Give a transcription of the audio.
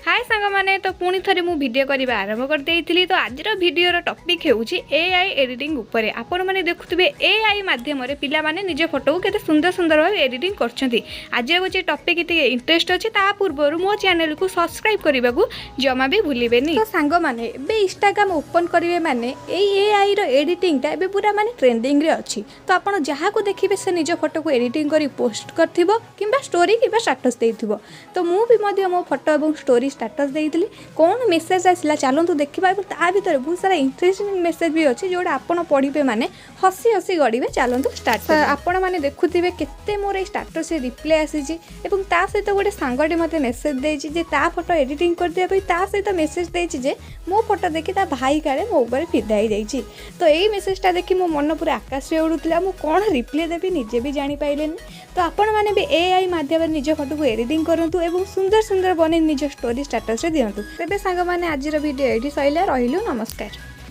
हाय सांग मैंने तो पुणी थे मुझे वीडियो करने आरंभ कर देइथिली। तो आज वीडियोर टॉपिक होउची एआई एडिटिंग उपरे। आपण माने देखुथिबे एआई माध्यम पिला माने निज फोटो को केते सुंदर सुंदर भाव एडिटिंग करछंती। आज गोटे टॉपिक इते इंटरेस्ट अछि ता पूर्व मो चैनल को सब्सक्राइब करने को जमा भी भूलिबेनी। तो सांग माने बे इंस्टाग्राम ओपन करिवे माने एआई रो एडिटिंग ता एबे पूरा माने ट्रेंडिंग रे अछि। तो आपण जहा को देखिबे से निज फोटो को एडिटिंग करी पोस्ट करथिबो किबा स्टोरी किबा स्टेटस देइथिबो। तो मु भी मध्य मो फोटो एवं स्टोरी स्टेटस देइथिली। कौन मेसेज आसला चलतु देखा। ता भर बहुत सारा इंटरेस्टिंग मेसेज भी अच्छी जोड़ा आपड़ पढ़े माने हसी हसी गड़े। चलतु स्टार्ट आपण मैंने देखुवे केते मोर स्टेटस रिप्लाई आसी सहित गोटे सांगटे मत मेसेज देती ता फोटो एडिटिंग कर दिया ता सहित मेसेज देती मो फोटो देखी ता भाई काले मो ऊपर फिदा हो जाइए। तो यही मेसेजटा देखी मो मन पूरा आकाश में उड़ूला। मुझे कौन रिप्लाई देवी निजे भी जापारे। तो आपण मैंने भी एआई माध्यम निज फोटो को एडिटिंग करूँ और सुंदर सुंदर बने निज स्टोरी स्टेटस दिंतु। तेज सांग मैंने आज वीडियो ये सैला रही। नमस्कार।